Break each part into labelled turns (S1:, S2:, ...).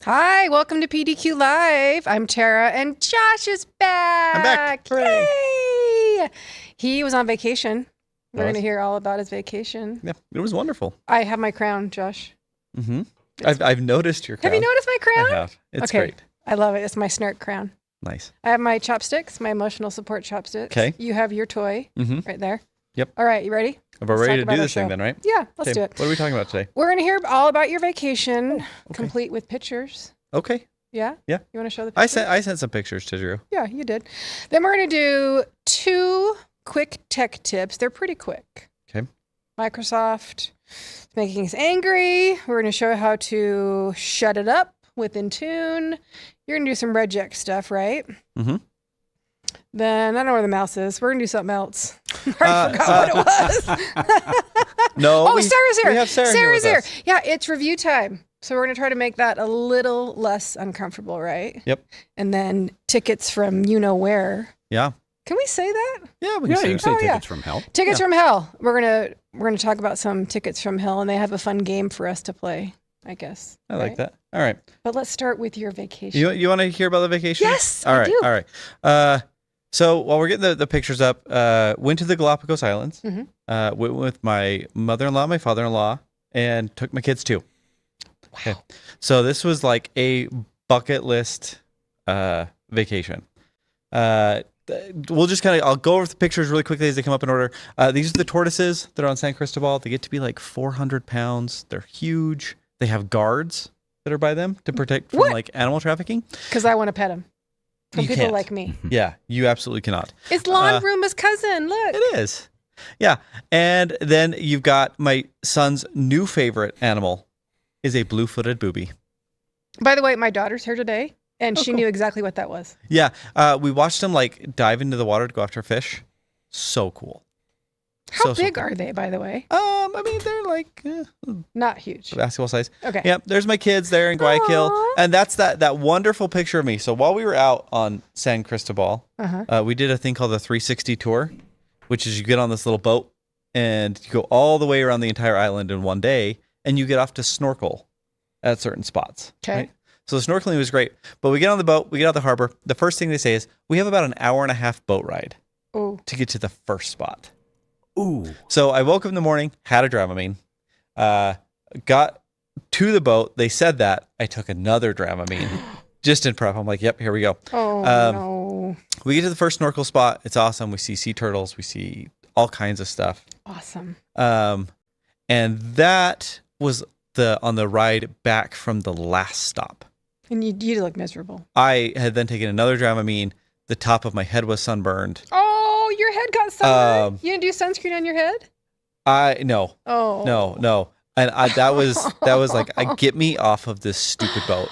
S1: Hi, welcome to PDQ Live. I'm Tara, and Josh is back.
S2: I'm back. Hooray.
S1: Yay! He was on vacation. We're going to hear all about his vacation.
S2: Yeah, it was wonderful.
S1: I have my crown, Josh.
S2: Mm-hmm. I've noticed your crown.
S1: Have you noticed my crown?
S2: I have. It's
S1: okay.
S2: great.
S1: I love it. It's my snark crown.
S2: Nice.
S1: I have my chopsticks, my emotional support chopsticks.
S2: Okay.
S1: You have your toy right there.
S2: Yep.
S1: All right, you ready?
S2: We're ready to do this thing then, right?
S1: Yeah, let's do it.
S2: What are we talking about today?
S1: We're going to hear all about your vacation, complete with pictures.
S2: Okay.
S1: Yeah?
S2: Yeah.
S1: You want to show the pictures?
S2: I sent some pictures to Drew.
S1: Yeah, you did. Then we're going to do 2 quick tech tips. They're pretty quick.
S2: Okay.
S1: Microsoft is making us angry. We're going to show how to shut it up with Intune. You're going to do some regex stuff, right?
S2: Mm-hmm.
S1: Then, I don't know where the mouse is. We're going to do something else. I forgot what it was.
S2: No.
S1: Oh, Sarah's here.
S2: We have Sarah
S1: Sarah's
S2: here.
S1: Yeah, it's review time. So we're going to try to make that a little less uncomfortable, right?
S2: Yep.
S1: And then tickets from you-know-where.
S2: Yeah.
S1: Can we say that?
S2: Yeah, we
S3: Yeah,
S2: can
S3: you
S2: say
S3: can say
S1: yeah.
S3: tickets from hell.
S1: Tickets from hell. We're gonna talk about some tickets from hell, and they have a fun game for us to play, I guess.
S2: I like that. All right.
S1: But let's start with your vacation.
S2: You want to hear about the vacation?
S1: Yes,
S2: All
S1: I
S2: right.
S1: do.
S2: All right. So while we're getting the pictures up, went to the Galapagos Islands.
S1: Mhm.
S2: Went with my mother-in-law, my father-in-law, and took my kids too.
S1: Wow.
S2: Okay. So this was like a bucket list vacation. We'll just I'll go over the pictures really quickly as they come up in order. These are the tortoises that are on San Cristobal. They get to be like 400 pounds. They're huge. They have guards that are by them to protect from like animal trafficking.
S1: Because I want to pet him. From
S2: You
S1: people
S2: can't.
S1: like me.
S2: Yeah, you absolutely cannot.
S1: It's Lon Ruma's cousin. Look.
S2: It is. Yeah. And then you've got my son's new favorite animal is a blue-footed booby.
S1: By the way, my daughter's here today, and she
S2: cool.
S1: knew exactly what that was.
S2: Yeah. We watched him like dive into the water to go after fish. So cool.
S1: How big are they, by the way?
S2: I mean, they're like
S1: Not huge.
S2: basketball size.
S1: Okay.
S2: Yeah, there's my kids there in Guayaquil.
S1: Aw.
S2: And that's that wonderful picture of me. So while we were out on San Cristobal, we did a thing called the 360 tour, which is you get on this little boat and you go all the way around the entire island in one day, and you get off to snorkel at certain spots.
S1: Okay.
S2: Right? So the snorkeling was great. But we get on the boat, we get out the harbor. The first thing they say is, we have about an hour and a half boat ride
S1: Oh.
S2: to get to the first spot.
S3: Ooh.
S2: So I woke up in the morning, had a Dramamine, got to the boat. They said that. I took another Dramamine just in prep. I'm like, yep, here we go.
S1: Oh, no.
S2: We get to the first snorkel spot. It's awesome. We see sea turtles. We see all kinds of stuff.
S1: Awesome.
S2: And that was on the ride back from the last stop.
S1: And you look miserable.
S2: I had then taken another Dramamine. The top of my head was sunburned.
S1: Oh, your head got sunburned. You didn't do sunscreen on your head?
S2: No.
S1: Oh.
S2: No. And that was like, get me off of this stupid boat.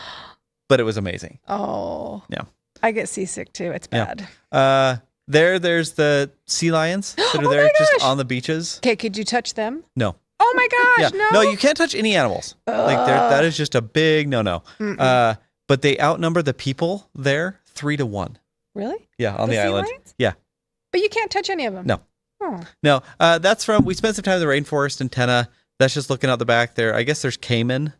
S2: But it was amazing.
S1: Oh.
S2: Yeah.
S1: I get seasick too. It's bad.
S2: There's the sea lions that are
S1: Oh
S2: there
S1: my
S2: just
S1: gosh.
S2: on the beaches.
S1: Okay, could you touch them?
S2: No.
S1: Oh my gosh,
S2: Yeah.
S1: no.
S2: No, you can't touch any animals. Like that is just a big no. But they outnumber the people there 3-1.
S1: Really?
S2: Yeah, on the
S1: sea
S2: island.
S1: lions?
S2: Yeah.
S1: But you can't touch any of them?
S2: No.
S1: Oh.
S2: No. We spent some time in the rainforest in Tena. That's just looking out the back there. I guess there's caiman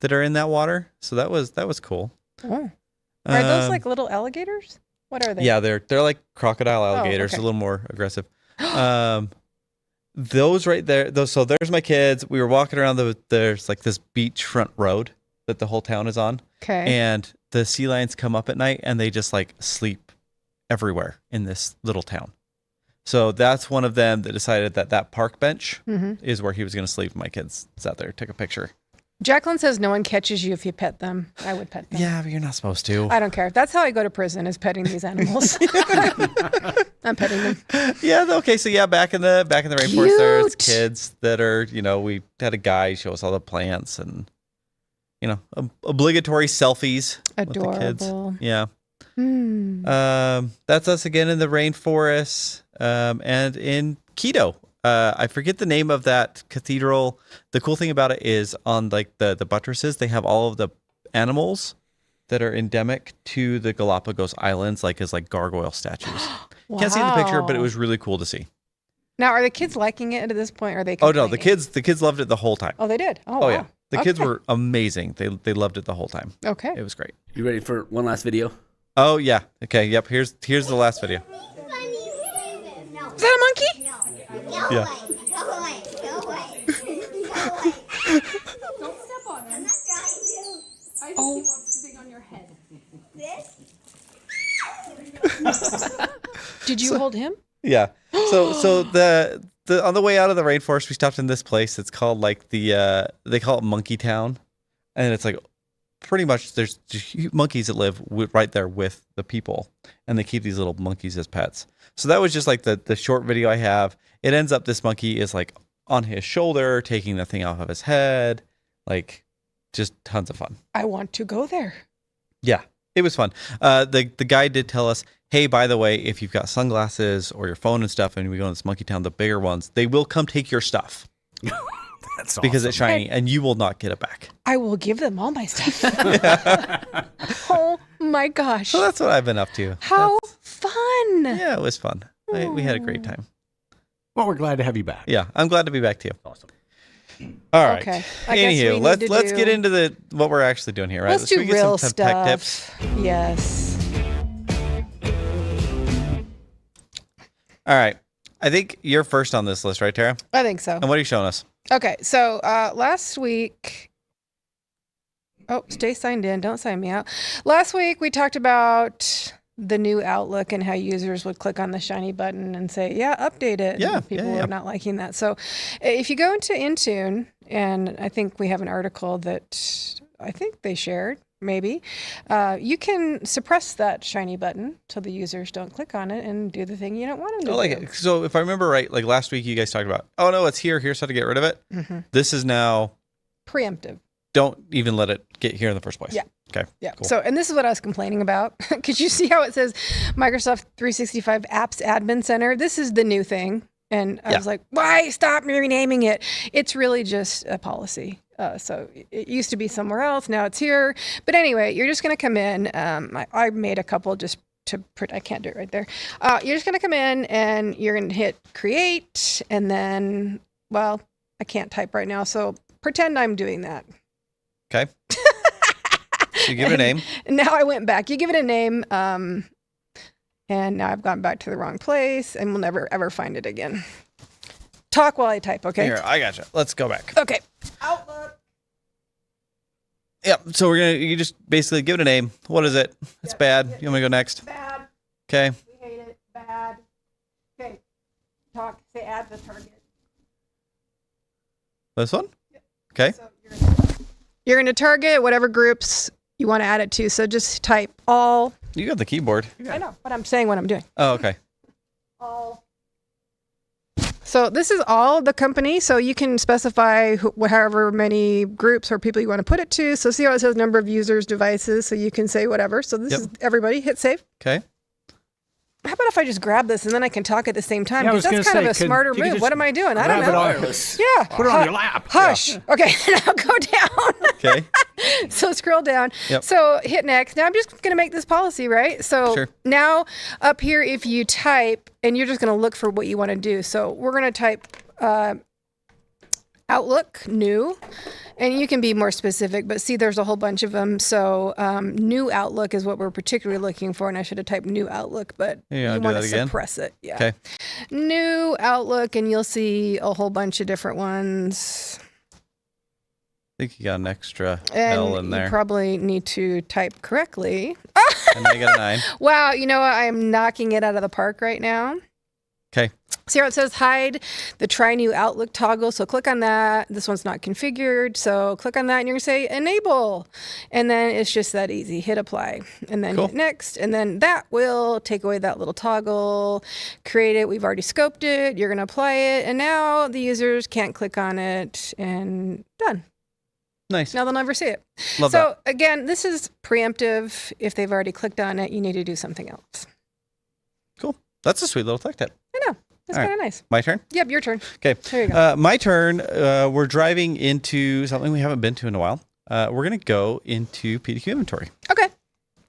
S2: that are in that water. So that was cool.
S1: Oh. Are those like little alligators? What are they?
S2: Yeah, they're like crocodile alligators,
S1: okay.
S2: a little more aggressive. Those right there. So there's my kids. We were walking around there's like this beachfront road that the whole town is on.
S1: Okay.
S2: And the sea lions come up at night and they just like sleep everywhere in this little town. So that's one of them that decided that park bench is where he was going to sleep. My kids sat there, took a picture.
S1: Jacqueline says no one catches you if you pet them. I would pet them.
S2: Yeah, but you're not supposed to.
S1: I don't care. That's how I go to prison, is petting these animals. I'm petting them.
S2: Yeah. Okay. So yeah, back in the rainforest, there's kids that are, we had a guy show us all the plants and, obligatory selfies
S1: Adorable.
S2: with the kids. Yeah.
S1: Mm.
S2: That's us again in the rainforest, and in Quito. I forget the name of that cathedral. The cool thing about it is on like the buttresses, they have all of the animals that are endemic to the Galapagos Islands, like as like gargoyle statues.
S1: Wow.
S2: Can't see the picture, but it was really cool to see.
S1: Now, are the kids liking it at this point? Or are they?
S2: Oh no,
S1: complaining?
S2: the kids loved it the whole time.
S1: Oh, they did. Oh,
S2: Oh
S1: wow.
S2: yeah, The kids
S1: Okay.
S2: were amazing. They loved it the whole time.
S1: Okay.
S2: It was great.
S3: You ready for one last video?
S2: Oh yeah. Okay. Yep. Here's the last video.
S1: Is that a monkey?
S2: Yeah.
S1: Don't step on him. I think he wants to dig on your head. Did you hold him?
S2: Yeah. So the on the way out of the rainforest, we stopped in this place. It's called like they call it Monkey Town, and it's like pretty much there's monkeys that live right there with the people, and they keep these little monkeys as pets. So that was just like the short video I have. It ends up this monkey is like on his shoulder, taking the thing off of his head, like just tons of fun.
S1: I want to go there.
S2: Yeah, it was fun. The guy did tell us, hey, by the way, if you've got sunglasses or your phone and stuff, and we go to this Monkey Town, the bigger ones, they will come take your stuff
S3: That's
S2: because
S3: awesome.
S2: it's shiny, and you will not get it back.
S1: I will give them all my stuff. Oh my gosh.
S2: So that's what I've been up to.
S1: How fun.
S2: Yeah, it was fun. We had a great time.
S3: Well, we're glad to have you back.
S2: Yeah, I'm glad to be back too.
S3: Awesome.
S2: All right.
S1: Okay. I guess we
S2: Anywho,
S1: need to
S2: let's
S1: do-
S2: get into what we're actually doing here, right?
S1: Let's do
S2: we get
S1: real
S2: some
S1: stuff.
S2: tech tips.
S1: Yes.
S2: All right. I think you're first on this list, right, Tara?
S1: I think so.
S2: And what are you showing us?
S1: Okay, so last week, stay signed in. Don't sign me out. Last week we talked about the new Outlook and how users would click on the shiny button and say, "Yeah, update it."
S2: Yeah,
S1: and people
S2: yeah.
S1: were not liking that. So if you go into Intune, and I think we have an article that I think they shared. Maybe you can suppress that shiny button so the users don't click on it and do the thing you don't want them to do.
S2: So if I remember right, like last week you guys talked about, oh no, it's here. Here's how to get rid of it.
S1: Mm-hmm.
S2: This is now,
S1: Preemptive.
S2: don't even let it get here in the first place.
S1: Yeah.
S2: Okay.
S1: Yeah.
S2: Cool.
S1: So, and this is what I was complaining about. Because you see how it says Microsoft 365 Apps Admin Center? This is the new thing. And I was like, why stop renaming it? It's really just a policy. So it used to be somewhere else. Now it's here. But anyway, you're just going to come in. I made a couple just to, I can't do it right there. You're just going to come in and you're going to hit create. And then, well, I can't type right now. So pretend I'm doing that.
S2: Okay. So you give it a name.
S1: And now I went back. You give it a name. And now I've gone back to the wrong place and we'll never, ever find it again. Talk while I type, okay?
S2: Here, I gotcha. Let's go back.
S1: Okay. Outlook.
S2: Yep. So you just basically give it a name. What is it? It's bad. You want me to go next?
S1: Bad.
S2: Okay.
S1: We hate it. Bad. Okay. Talk. Say add the target.
S2: This one? Okay.
S1: So you're going to target whatever groups you want to add it to. So just type all.
S2: You got the keyboard.
S1: I know, but I'm saying what I'm doing.
S2: Oh, okay.
S1: All. So this is all the company. So you can specify however many groups or people you want to put it to. So see how it says number of users, devices. So you can say whatever. So this is everybody. Hit save.
S2: Okay.
S1: How about if I just grab this and then I can talk at the same time?
S3: Yeah, I
S1: Because
S3: was
S1: that's
S3: gonna
S1: kind of
S3: say,
S1: a smarter
S3: you could
S1: move.
S3: just
S1: What am I doing? I don't
S3: Grab it
S1: know.
S3: wireless.
S1: Yeah.
S3: Put it on your lap.
S1: Hush.
S3: Yeah.
S1: Okay. Now go down.
S2: Okay.
S1: So scroll down.
S2: Yep.
S1: So hit next. Now I'm just going to make this policy, right? So
S2: Sure.
S1: now up here, if you type and you're just going to look for what you want to do. So we're going to type Outlook new, and you can be more specific, but see, there's a whole bunch of them. So new Outlook is what we're particularly looking for. And I should have typed new Outlook, but
S2: You
S1: you
S2: wanna do
S1: want
S2: that
S1: to
S2: again?
S1: suppress it. Yeah.
S2: Okay.
S1: New Outlook, and you'll see a whole bunch of different ones.
S2: I think you got an extra
S1: And
S2: L in
S1: you
S2: there.
S1: probably need to type correctly.
S2: And now you got a 9.
S1: Wow, you know what? I am knocking it out of the park right now.
S2: Okay.
S1: See how it says hide the try new Outlook toggle. So click on that. This one's not configured. So click on that and you're going to say enable. And then it's just that easy. Hit apply. And then
S2: Cool.
S1: hit next. And then that will take away that little toggle. Create it. We've already scoped it. You're going to apply it. And now the users can't click on it. And done.
S2: Nice.
S1: Now they'll never see it.
S2: Love
S1: So again, this is preemptive. If they've already clicked on it, you need to do something else.
S2: that. Cool. That's a sweet little tech tip.
S1: I know. It's
S2: All right.
S1: kind of nice.
S2: My turn?
S1: Yep, your turn.
S2: Okay.
S1: There you go.
S2: My turn. We're driving into something we haven't been to in a while. We're going to go into PDQ inventory.
S1: Okay.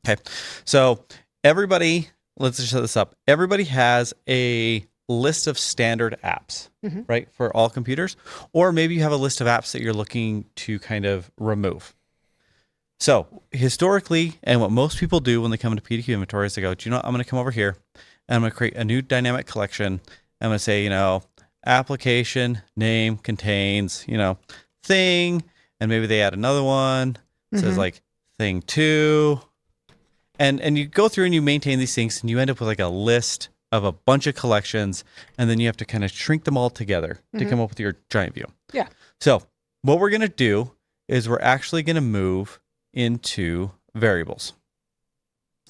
S2: Okay. So everybody, let's just set this up. Everybody has a list of standard apps,
S1: Mhm.
S2: right, for all computers, or maybe you have a list of apps that you're looking to kind of remove. So historically, and what most people do when they come into PDQ inventory is they go, do you know what? I'm going to come over here and I'm going to create a new dynamic collection. I'm going to say, application name contains, thing, and maybe they add another one. It says like thing 2. And you go through and you maintain these things and you end up with like a list of a bunch of collections, and then you have to kind of shrink them all together to come up with your giant view.
S1: Yeah.
S2: So what we're going to do is we're actually going to move into variables.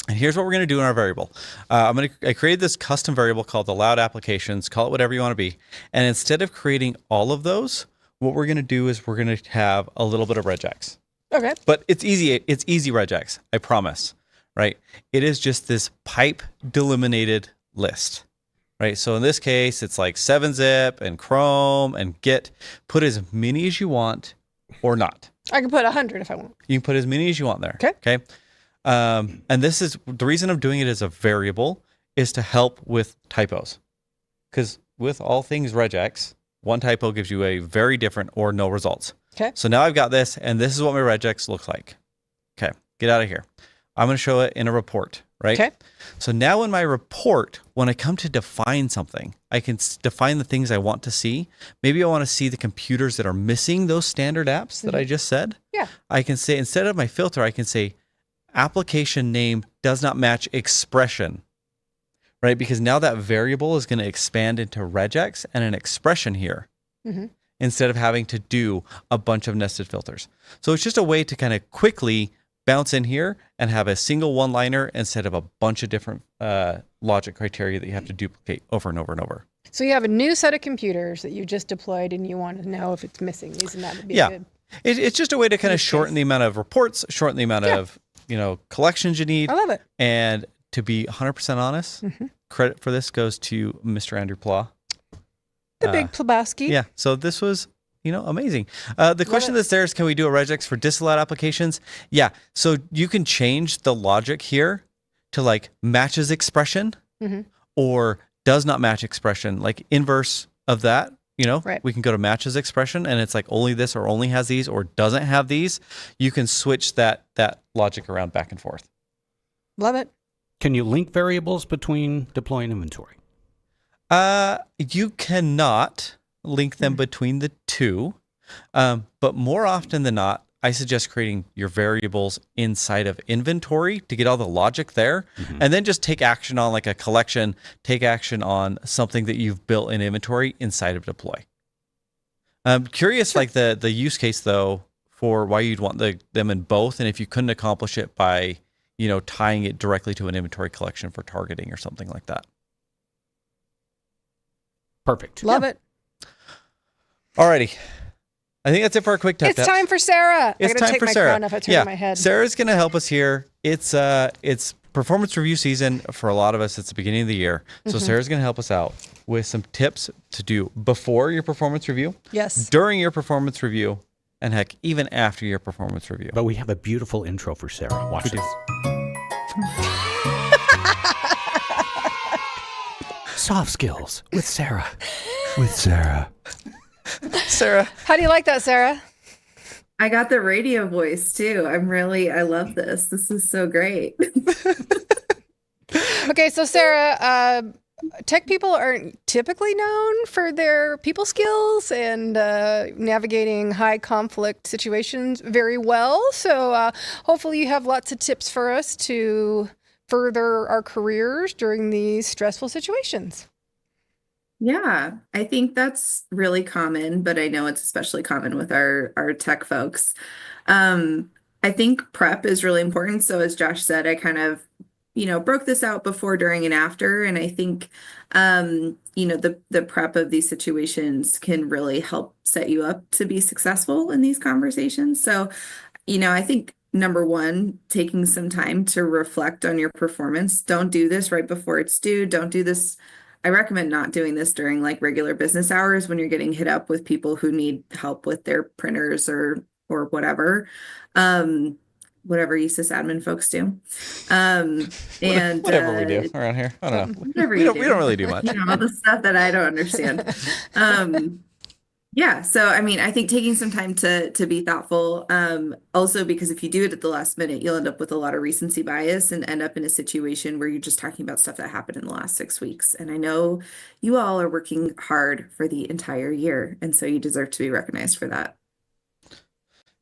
S2: And here's what we're going to do in our variable. I created this custom variable called allowed applications, call it whatever you want to be. And instead of creating all of those, what we're going to do is we're going to have a little bit of regex.
S1: Okay.
S2: But it's easy. It's easy regex, I promise, right? It is just this pipe delimited list, right? So in this case, it's like 7-zip and Chrome and Git. Put as many as you want or not.
S1: I can put 100 if I want.
S2: You can put as many as you want there.
S1: Okay.
S2: Okay. And this is the reason I'm doing it as a variable is to help with typos. Because with all things regex, one typo gives you a very different or no results.
S1: Okay.
S2: So now I've got this, and this is what my regex looks like. Okay. Get out of here. I'm going to show it in a report, right?
S1: Okay.
S2: So now in my report, when I come to define something, I can define the things I want to see. Maybe I want to see the computers that are missing those standard apps that I just said.
S1: Yeah.
S2: I can say, instead of my filter, I can say application name does not match expression, right? Because now that variable is going to expand into regex and an expression here instead of having to do a bunch of nested filters. So it's just a way to kind of quickly bounce in here and have a single one-liner instead of a bunch of different logic criteria that you have to duplicate over and over and over.
S1: So you have a new set of computers that you just deployed and you want to know if it's missing these, and that would be
S2: Yeah.
S1: good.
S2: It's just a way to kind of shorten the amount of reports, shorten the amount of collections you need.
S1: I love it.
S2: And to be 100% honest, credit for this goes to Mr. Andrew Pla.
S1: The big Plabowski.
S2: Yeah. So this was, amazing. The question that's there is, can we do a regex for disallowed applications? Yeah. So you can change the logic here to like matches expression or does not match expression, like inverse of that.
S1: Right.
S2: We can go to matches expression and it's like only this or only has these or doesn't have these. You can switch that logic around back and forth.
S1: Love it.
S3: Can you link variables between deploy and inventory?
S2: You cannot link them between the two, but more often than not, I suggest creating your variables inside of inventory to get all the logic there, and then just take action on like a collection, take action on something that you've built in inventory inside of deploy. I'm curious, like the use case though, for why you'd want them in both, and if you couldn't accomplish it by, tying it directly to an inventory collection for targeting or something like that.
S3: Perfect.
S1: Love it.
S2: Alrighty. I think that's it for our quick tap
S1: It's time for Sarah.
S2: It's
S1: I gotta
S2: time
S1: take
S2: for
S1: my
S2: Sarah.
S1: crown off. I turned my head.
S2: Sarah's going to help us here. It's performance review season for a lot of us. It's the beginning of the year. So Sarah's going to help us out with some tips to do before your performance review,
S1: Yes.
S2: during your performance review, and heck, even after your performance review.
S3: But we have a beautiful intro for Sarah. Watch this. Soft skills with Sarah. With Sarah.
S2: Sarah.
S1: How do you like that, Sarah?
S4: I got the radio voice too. I love this. This is so great.
S1: Okay, so Sarah, tech people aren't typically known for their people skills and navigating high conflict situations very well. So hopefully you have lots of tips for us to further our careers during these stressful situations.
S4: Yeah, I think that's really common, but I know it's especially common with our tech folks. I think prep is really important. So as Josh said, I kind of, broke this out before, during, and after. And I think, the prep of these situations can really help set you up to be successful in these conversations. So, I think number one, taking some time to reflect on your performance. Don't do this right before it's due. Don't do this. I recommend not doing this during like regular business hours when you're getting hit up with people who need help with their printers or whatever. whatever you sysadmin folks do. And
S2: Whatever we do around here. I don't know.
S4: whatever
S2: We
S4: you
S2: don't really do much.
S4: You know, all the stuff that I don't understand. Yeah, so I mean, I think taking some time to be thoughtful, also because if you do it at the last minute, you'll end up with a lot of recency bias and end up in a situation where you're just talking about stuff that happened in the last 6 weeks. And I know you all are working hard for the entire year, and so you deserve to be recognized for that.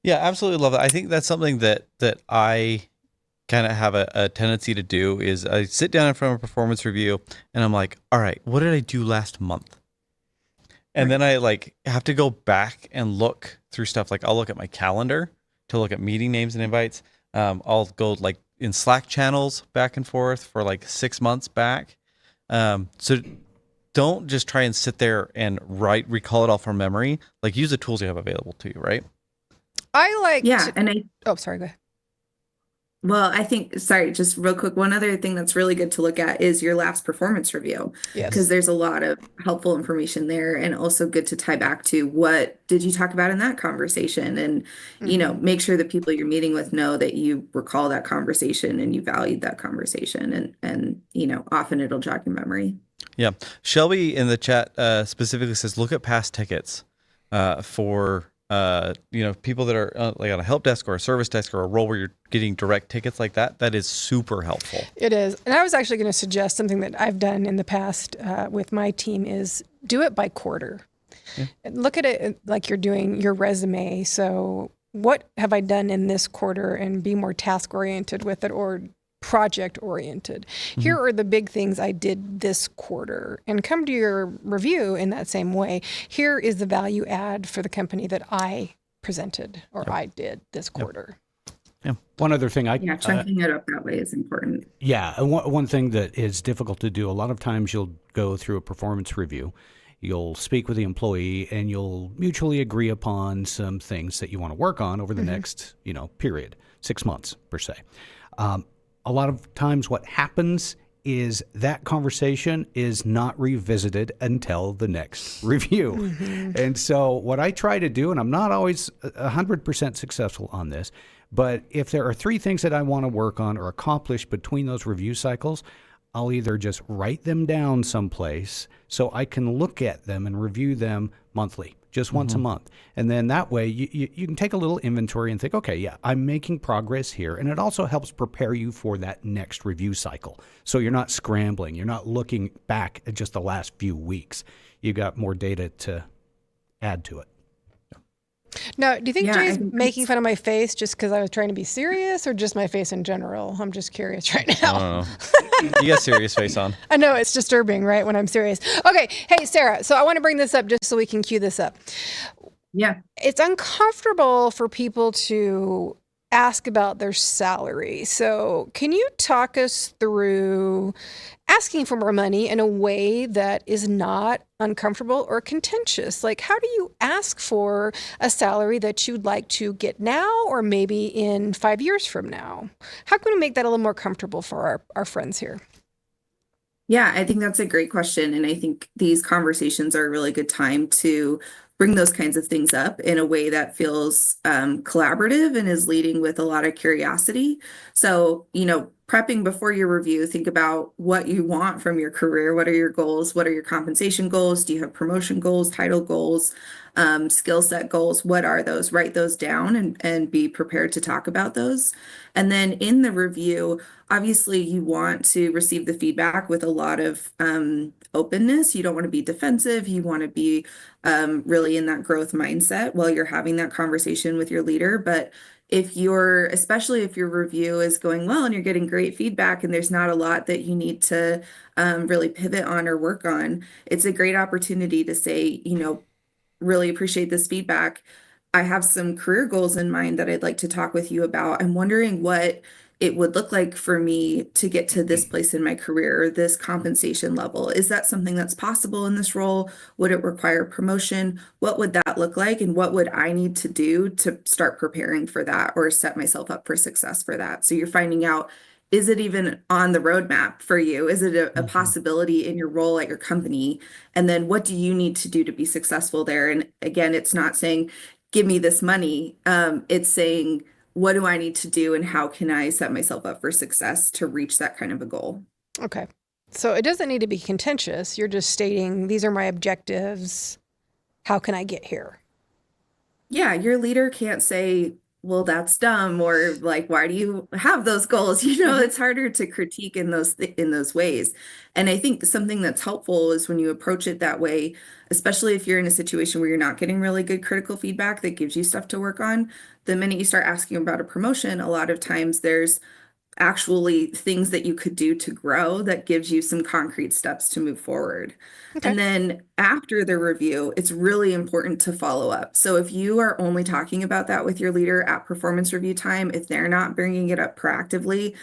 S2: Yeah, absolutely love it. I think that's something that I kind of have a tendency to do is I sit down in front of a performance review and I'm like, all right, what did I do last month? And then I like have to go back and look through stuff. Like I'll look at my calendar to look at meeting names and invites. I'll go like in Slack channels back and forth for like 6 months back. So don't just try and sit there and recall it all from memory. Like use the tools you have available to you, right?
S1: I like
S4: Yeah,
S1: to,
S4: and
S1: oh, sorry, go ahead.
S4: well, I think, sorry, just real quick, one other thing that's really good to look at is your last performance review,
S1: Yes.
S4: because there's a lot of helpful information there and also good to tie back to what did you talk about in that conversation, and you know, make sure the people you're meeting with know that you recall that conversation and you valued that conversation, and you know, often it'll jog your memory.
S2: Yeah. Shelby in the chat specifically says, look at past tickets for you know, people that are like on a help desk or a service desk or a role where you're getting direct tickets like that. That is super helpful.
S1: It is. And I was actually going to suggest something that I've done in the past with my team is do it by quarter. Yeah. Look at it like you're doing your resume. So what have I done in this quarter, and be more task oriented with it, or project oriented. Here are the big things I did this quarter, and come to your review in that same way. Here is the value add for the company that I presented or I did this quarter.
S3: Yeah. One other thing
S4: Yeah, chunking it up that way is important.
S3: Yeah. And one thing that is difficult to do, a lot of times you'll go through a performance review. You'll speak with the employee and you'll mutually agree upon some things that you want to work on over the next, period, 6 months per se. A lot of times what happens is that conversation is not revisited until the next review. And so what I try to do, and I'm not always 100% successful on this, but if there are 3 things that I want to work on or accomplish between those review cycles, I'll either just write them down someplace so I can look at them and review them monthly, just once a month. And then that way you can take a little inventory and think, okay, yeah, I'm making progress here. And it also helps prepare you for that next review cycle. So you're not scrambling. You're not looking back at just the last few weeks. You got more data to add to it.
S1: Now, do you think
S4: Yeah, I
S1: Jay's
S4: think
S1: making fun of my face just because I was trying to be serious, or just my face in general? I'm just curious right now.
S2: I don't know. You got serious face on.
S1: I know it's disturbing, right, when I'm serious. Okay, hey, Sarah, so I want to bring this up just so we can cue this up.
S4: Yeah.
S1: It's uncomfortable for people to ask about their salary. So can you talk us through asking for more money in a way that is not uncomfortable or contentious? Like, how do you ask for a salary that you'd like to get now, or maybe in 5 years from now? How can we make that a little more comfortable for our friends here?
S4: Yeah, I think that's a great question. And I think these conversations are a really good time to bring those kinds of things up in a way that feels collaborative and is leading with a lot of curiosity. So, prepping before your review, think about what you want from your career. What are your goals? What are your compensation goals? Do you have promotion goals, title goals, skill set goals? What are those? Write those down and be prepared to talk about those. And then in the review, obviously you want to receive the feedback with a lot of openness. You don't want to be defensive. You want to be really in that growth mindset while you're having that conversation with your leader. But especially if your review is going well and you're getting great feedback and there's not a lot that you need to really pivot on or work on, it's a great opportunity to say, really appreciate this feedback. I have some career goals in mind that I'd like to talk with you about. I'm wondering what it would look like for me to get to this place in my career, this compensation level. Is that something that's possible in this role? Would it require promotion? What would that look like? And what would I need to do to start preparing for that or set myself up for success for that? So you're finding out, is it even on the roadmap for you? Is it a possibility in your role at your company? And then what do you need to do to be successful there? And again, it's not saying, give me this money. It's saying, what do I need to do and how can I set myself up for success to reach that kind of a goal?
S1: Okay. So it doesn't need to be contentious. You're just stating, these are my objectives. How can I get here?
S4: Yeah, your leader can't say, well, that's dumb, or like, why do you have those goals? It's harder to critique in those ways. And I think something that's helpful is when you approach it that way, especially if you're in a situation where you're not getting really good critical feedback that gives you stuff to work on. The minute you start asking about a promotion, a lot of times there's actually things that you could do to grow that gives you some concrete steps to move forward.
S1: Okay.
S4: And then after the review, it's really important to follow up. So if you are only talking about that with your leader at performance review time, if they're not bringing it up proactively,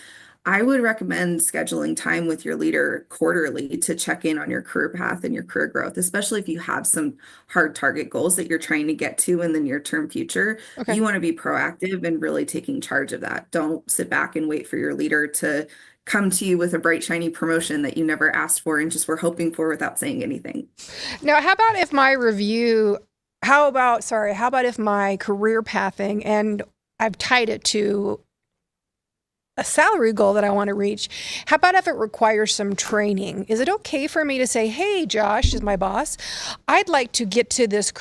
S4: I would recommend scheduling time with your leader quarterly to check in on your career path and your career growth, especially if you have some hard target goals that you're trying to get to in the near term future.
S1: Okay.
S4: You want to be proactive and really taking charge of that. Don't sit back and wait for your leader to come to you with a bright, shiny promotion that you never asked for and just were hoping for without saying anything.
S1: Now, how about if my review, how about if my career pathing and I've tied it to a salary goal that I want to reach? How about if it requires some training? Is it okay for me to say, hey, Josh is my boss, I'd like to get to this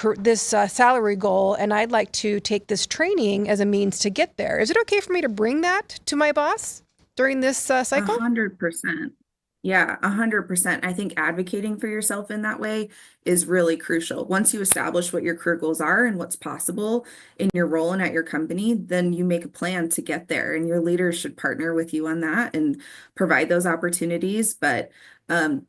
S1: salary goal and I'd like to take this training as a means to get there? Is it okay for me to bring that to my boss during this cycle?
S4: 100%. Yeah, 100%. I think advocating for yourself in that way is really crucial. Once you establish what your career goals are and what's possible in your role and at your company, then you make a plan to get there, and your leaders should partner with you on that and provide those opportunities. But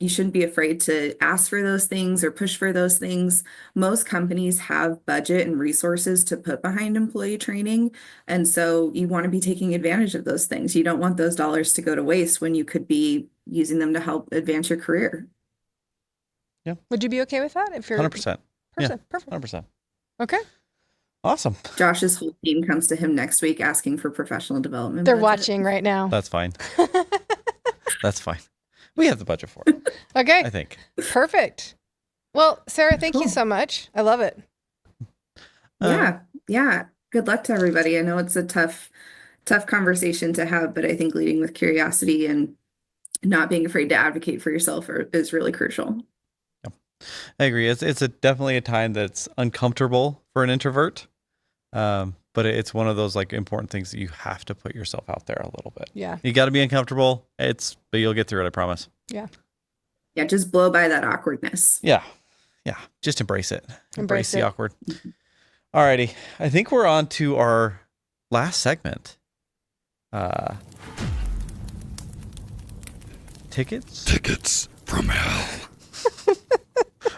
S4: you shouldn't be afraid to ask for those things or push for those things. Most companies have budget and resources to put behind employee training. And so you want to be taking advantage of those things. You don't want those dollars to go to waste when you could be using them to help advance your career.
S1: Would you be okay with that? If you're
S2: 100%. Yeah.
S1: Perfect.
S2: 100%.
S1: Okay.
S2: Awesome.
S4: Josh's whole team comes to him next week asking for professional development
S1: They're
S4: budget.
S1: watching right now.
S2: That's fine. That's fine. We have the budget for it,
S1: Okay.
S2: I think.
S1: Perfect. Well, Sarah, thank you
S4: Cool.
S1: so much. I love it.
S4: Yeah. Good luck to everybody. I know it's a tough conversation to have, but I think leading with curiosity and not being afraid to advocate for yourself is really crucial.
S2: I agree. It's definitely a time that's uncomfortable for an introvert, but it's one of those like important things that you have to put yourself out there a little bit.
S1: Yeah.
S2: You got to be uncomfortable. But you'll get through it. I promise.
S4: Yeah, just blow by that awkwardness.
S2: Yeah. Just embrace it.
S1: Embrace
S2: the
S1: it.
S2: awkward. Alrighty. I think we're on to our last segment. Tickets
S3: from hell.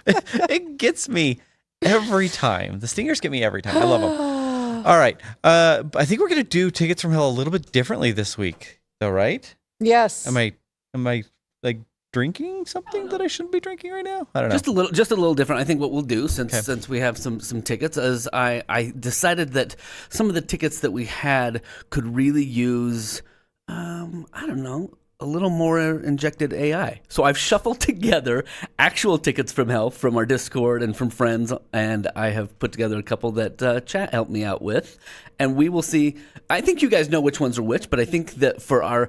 S2: It gets me every time. The stingers get me every time. I love them. All right. I think we're going to do tickets from hell a little bit differently this week, though, right?
S1: Yes.
S2: Am I like drinking something that I shouldn't be drinking right now? I don't know.
S5: Just a little different. I think what we'll do since we have some tickets is I decided that some of the tickets that we had could really use I don't know, a little more injected AI. So I've shuffled together actual tickets from hell from our Discord and from friends, and I have put together a couple that chat helped me out with, and we will see. I think you guys know which ones are which, but I think that for our our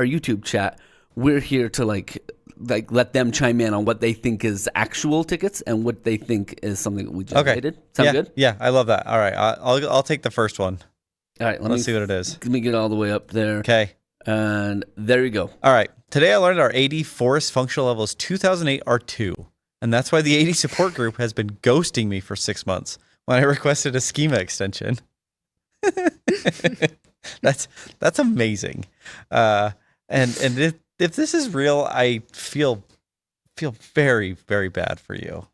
S5: YouTube chat, we're here to like let them chime in on what they think is actual tickets and what they think is something that we generated. Sound good?
S2: Yeah, I love that. All right, I'll take the first one.
S5: All right,
S2: Let's see what it is.
S5: Let me get all the way up there.
S2: Okay.
S5: And there you go.
S2: All right. Today I learned our AD Forest functional level is 2008 R2. And that's why the AD support group has been ghosting me for 6 months when I requested a schema extension. That's amazing. And if this is real, I feel very, very bad for you.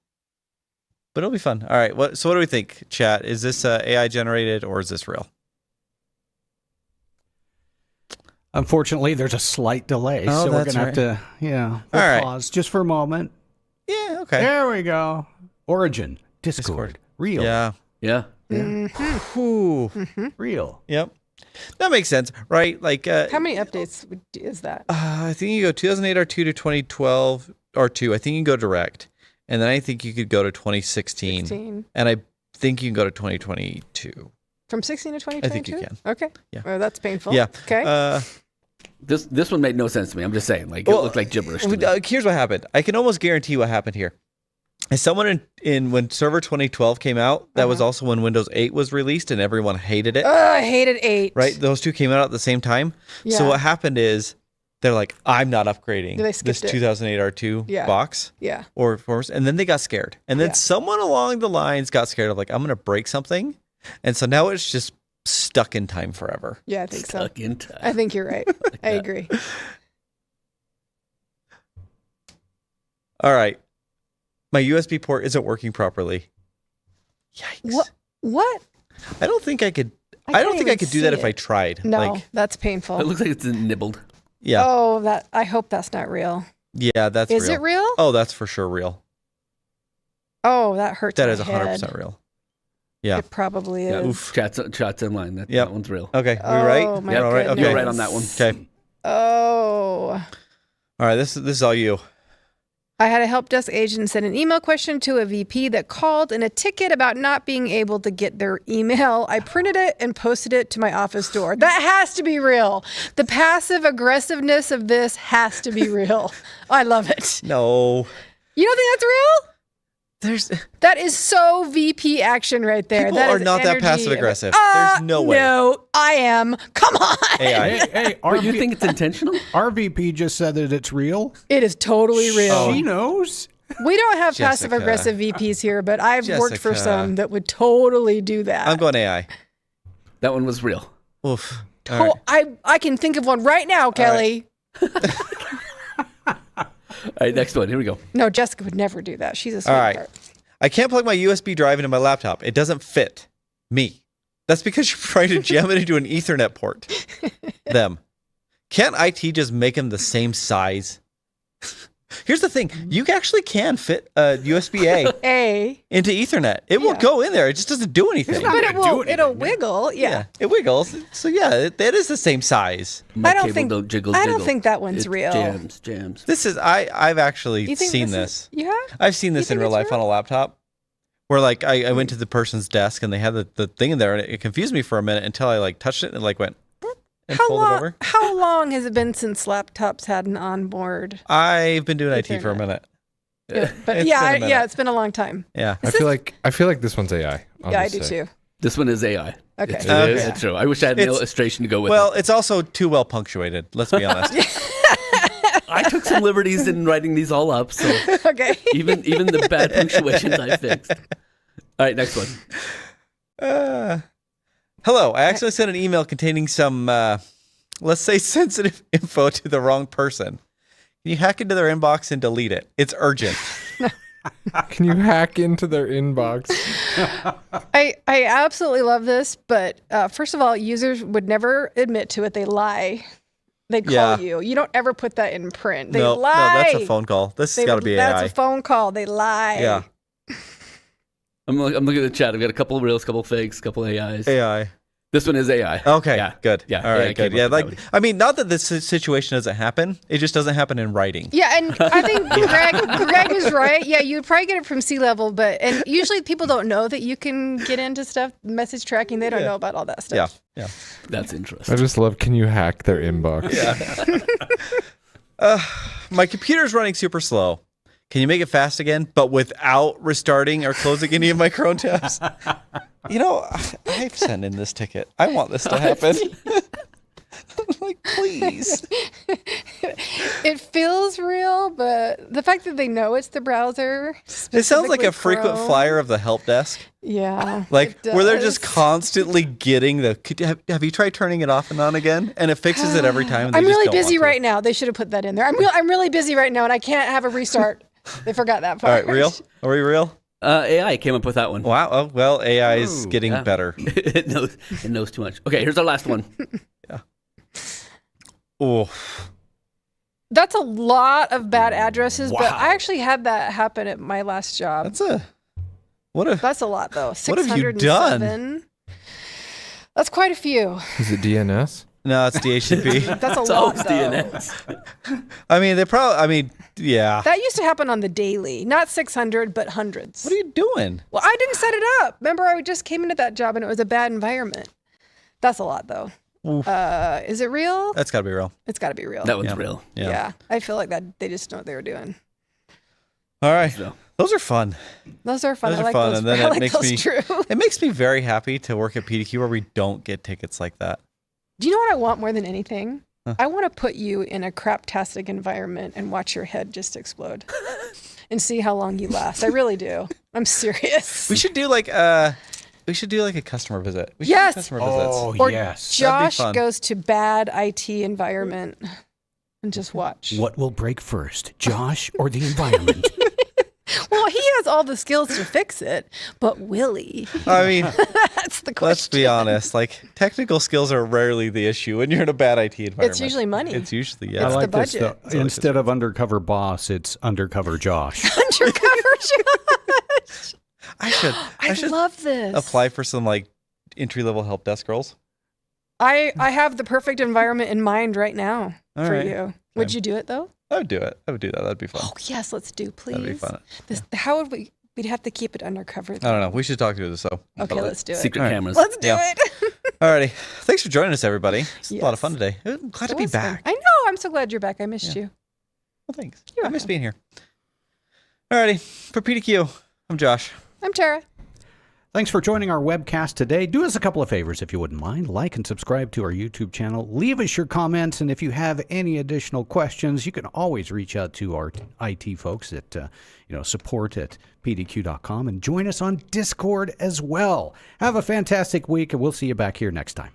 S2: But it'll be fun. All right. So what do we think, chat? Is this AI generated or is this real?
S3: Unfortunately, there's a slight delay,
S2: Oh,
S3: so we're
S2: that's
S3: going to have to, we'll
S2: All right.
S3: pause just for a moment.
S2: Yeah, okay.
S3: There we go. Origin, Discord. Real.
S2: Yeah.
S5: Yeah.
S2: Ooh.
S3: Real.
S2: Yep. That makes sense, right? Like
S1: How many updates is that?
S2: I think you go 2008 R2 to 2012 R2. I think you can go direct. And then I think you could go to 2016.
S1: 16.
S2: And I think you can go to 2022.
S1: From 16 to 2022?
S2: I think you can.
S1: Okay.
S2: Yeah.
S1: Well, that's painful.
S2: Yeah.
S1: Okay.
S5: This one made no sense to me. I'm just saying, like, it
S2: Well,
S5: looked like gibberish to me.
S2: Here's what happened. I can almost guarantee what happened here. As someone in when Server 2012 came out, that was also when Windows 8 was released and everyone hated it.
S1: I hated 8.
S2: Right? Those two came out at the same time.
S1: Yeah.
S2: So what happened is they're like, I'm not upgrading
S1: They
S2: this
S1: skipped it.
S2: 2008 R2
S1: Yeah.
S2: box.
S1: Yeah.
S2: Or and then they got scared. And then
S1: Yeah.
S2: someone along the lines got scared of like, I'm going to break something. And so now it's just stuck in time forever.
S1: Yeah, I think so.
S5: Stuck in time.
S1: I think you're right. I agree.
S2: All right. My USB port isn't working properly. Yikes.
S1: What?
S2: I don't think I could. I
S1: can't
S2: don't think I
S1: even
S2: could do that
S1: see
S2: if I
S1: it.
S2: tried.
S1: No,
S2: Like,
S1: that's painful.
S5: It looks like it's nibbled.
S2: yeah.
S1: Oh, I hope that's not real.
S2: Yeah, that's
S1: Is
S2: real.
S1: it real?
S2: Oh, that's for sure real.
S1: Oh, that hurts.
S2: That
S1: my
S2: is 100%
S1: head.
S2: real. Yeah.
S1: It probably
S5: Yeah,
S1: is.
S2: Oof.
S5: Chat's in line. That
S2: Yep.
S5: one's real.
S2: Okay. We
S1: Oh,
S2: right?
S1: my
S5: Yep.
S2: All right. Okay.
S5: You're right on that one.
S2: Okay.
S1: Oh.
S2: All right. This is all you.
S1: I had a help desk agent send an email question to a VP that called in a ticket about not being able to get their email. I printed it and posted it to my office door. That has to be real. The passive aggressiveness of this has to be real. I love it.
S2: No.
S1: You don't think that's real?
S2: There's
S1: That is so VP action right there.
S2: people
S1: That
S2: are
S1: is
S2: not that
S1: energy.
S2: passive aggressive. There's no way.
S1: No, I am. Come on.
S2: AI.
S3: Hey,
S5: But you think it's intentional?
S3: our VP just said that it's real.
S1: It is totally real.
S3: She knows.
S1: We don't have
S2: Jessica.
S1: passive aggressive VPs here, but I've worked for
S2: Jessica.
S1: some that would totally do that.
S2: I'm going AI.
S5: That one was real.
S2: Oof. All
S1: Oh, I can think of one right now, Kelly.
S5: All right, next one. Here we go.
S1: No, Jessica would never do that. She's a
S2: All right.
S1: sweetheart.
S2: I can't plug my USB drive into my laptop. It doesn't fit me. That's because you're trying to jam it into an Ethernet port. Them. Can't IT just make them the same size? Here's the thing. You actually can fit a USB-A
S1: A,
S2: into Ethernet. It will
S1: Yeah.
S2: go in there. It just doesn't do anything.
S3: not
S1: but
S3: gonna
S1: it
S3: do
S1: will.
S3: anything,
S1: It'll
S3: man.
S1: wiggle. Yeah.
S2: It wiggles. So yeah, that is the same size.
S5: My
S1: I don't
S5: cable
S1: think-
S5: don't jiggle,
S1: I don't
S5: jiggle.
S1: think that one's
S5: It
S1: real.
S5: Jams.
S2: This is I've actually
S1: You think
S2: seen
S1: this?
S2: this.
S1: You have?
S2: I've seen this
S1: think
S2: in real
S1: it's
S2: life on a laptop. Where like I went to the person's desk and they had the thing in there and it confused me for a minute until I like touched it and it like went and
S1: How
S2: folded
S1: long?
S2: over.
S1: How long has it been since laptops had an onboard?
S2: I've been doing IT for a
S1: Ethernet.
S2: minute.
S1: Yeah, but
S2: It's
S1: yeah,
S2: been a minute.
S1: yeah, it's been a long time.
S2: Yeah.
S6: I feel like this one's AI. I'll
S1: Yeah, I
S6: just
S1: do
S6: say.
S1: too.
S5: This one is AI.
S1: Okay.
S5: It's,
S2: Okay.
S5: it's true. I wish I had an
S2: It's-
S5: illustration to go with
S2: Well,
S5: it.
S2: it's also too well punctuated. Let's be honest.
S5: I took some liberties in writing these all up, so
S1: Okay.
S5: even the bad punctuations I fixed. All right, next one.
S2: Hello. I actually sent an email containing some, let's say, sensitive info to the wrong person. Can you hack into their inbox and delete it? It's urgent.
S6: Can you hack into their inbox?
S1: I absolutely love this, but first of all, users would never admit to it. They lie. They call
S2: Yeah.
S1: you. You don't ever put that in print. They
S2: No,
S1: lie.
S2: that's a phone call. This has got to be
S1: That's
S2: AI.
S1: a phone call. They lie.
S2: Yeah.
S5: I'm looking at the chat. I've got a couple of reals, couple of fakes, couple of AIs.
S2: AI.
S5: This one is AI.
S2: Okay,
S5: Yeah.
S2: good.
S5: Yeah,
S2: All right,
S5: AI
S2: good.
S5: came
S2: Yeah,
S5: up with
S2: like
S5: that one.
S2: I mean, not that this situation doesn't happen. It just doesn't happen in writing.
S1: Yeah, and I think Greg is right. Yeah, you'd probably get it from sea level, and usually people don't know that you can get into stuff, message tracking. They don't know about all that
S2: Yeah,
S1: stuff.
S2: yeah.
S5: That's
S6: I
S5: interesting.
S6: just love, can you hack their inbox?
S2: My computer's running super slow. Can you make it fast again, but without restarting or closing any of my Chrome tabs? You know, I've sent in this ticket. I want this to happen. Like, please.
S1: It feels real, but the fact that they know it's the browser.
S2: It sounds like a
S1: specifically
S2: frequent
S1: Chrome,
S2: flyer of the help desk.
S1: Yeah.
S2: Like,
S1: it
S2: where they're just
S1: does.
S2: constantly getting have you tried turning it off and on again? And it fixes it every time.
S1: I'm really busy right now. They should have put that in there. I'm really busy right now, and I can't have a restart. They forgot that
S2: All
S1: part.
S2: right, real? Are we real?
S5: AI came up with that one.
S2: Wow. Oh, well, AI is
S5: Ooh,
S2: getting
S5: yeah.
S2: better.
S5: it knows too much. Okay, here's our last one.
S2: Oh,
S1: That's a lot of bad addresses, but
S3: Wow.
S1: I actually had that happen at my last job.
S2: what a
S1: That's a lot, though.
S2: What have you done?
S1: 607. That's quite a few.
S6: Is it DNS?
S2: No, it's DHCP.
S1: That's a
S5: It's
S1: lot,
S5: always
S1: though.
S5: DNS.
S2: I mean, yeah.
S1: That used to happen on the daily, not 600, but hundreds.
S2: What are you doing?
S1: Well, I didn't set it up. Remember, I just came into that job and it was a bad environment. That's a lot, though.
S2: Oof.
S1: Is it real?
S2: That's got to be real.
S1: It's got to be real.
S5: That one's
S2: Yeah.
S5: real.
S1: Yeah. I feel like that they just know what they were doing.
S2: All right.
S5: So.
S2: Those are fun.
S1: Those are fun.
S2: Those
S1: I
S2: are
S1: like
S2: fun,
S1: those.
S2: and then
S1: I
S2: it
S1: like
S2: makes
S1: those
S2: me-
S1: true.
S2: It makes me very happy to work at PDQ where we don't get tickets like that.
S1: Do you know what I want more than anything?
S2: Huh.
S1: I want to put you in a craptastic environment and watch your head just explode and see how long you last. I really do. I'm serious.
S2: We should do like a customer visit. We should do
S1: Yes.
S2: customer visits.
S3: Oh,
S1: Or
S3: yes.
S1: Josh
S2: fun.
S1: goes to bad IT environment and just watch.
S3: What will break first, Josh or the environment?
S1: Well, he has all the skills to fix it, but will he?
S2: I mean,
S1: That's the question.
S2: let's be honest. Like technical skills are rarely the issue when you're in a bad IT environment.
S1: It's usually money.
S2: It's usually
S3: I
S1: It's
S3: like
S1: the
S3: this.
S1: budget.
S3: Though. Instead of undercover boss, it's undercover Josh.
S1: Undercover Josh.
S2: I should
S1: love this.
S2: apply for some like entry level help desk roles.
S1: I have the perfect environment in mind right now
S2: All
S1: for
S2: right.
S1: you. Would
S2: Okay.
S1: you do it though?
S2: I would do it. I would do that. That'd be fun.
S1: Oh yes, let's do, please.
S2: That'd be fun.
S1: How would we? We'd have to keep it undercover.
S2: I don't know. We should talk through this though.
S1: Okay, let's do it.
S5: Secret
S2: All right.
S5: cameras.
S1: Let's do
S2: Yeah.
S1: it.
S2: Alrighty. Thanks for joining us, everybody. It's a lot of
S1: Yes.
S2: fun today. I'm glad to
S1: It
S2: be
S1: was fun.
S2: back.
S1: I know. I'm so glad you're back. I missed
S2: Yeah.
S1: you.
S2: Well, thanks.
S1: You're
S2: I miss
S1: welcome.
S2: being here. Alrighty. For PDQ, I'm Josh.
S1: I'm Tara.
S3: Thanks for joining our webcast today. Do us a couple of favors if you wouldn't mind. Like and subscribe to our YouTube channel. Leave us your comments, and if you have any additional questions, you can always reach out to our IT folks at support@pdq.com and join us on Discord as well. Have a fantastic week, and we'll see you back here next time.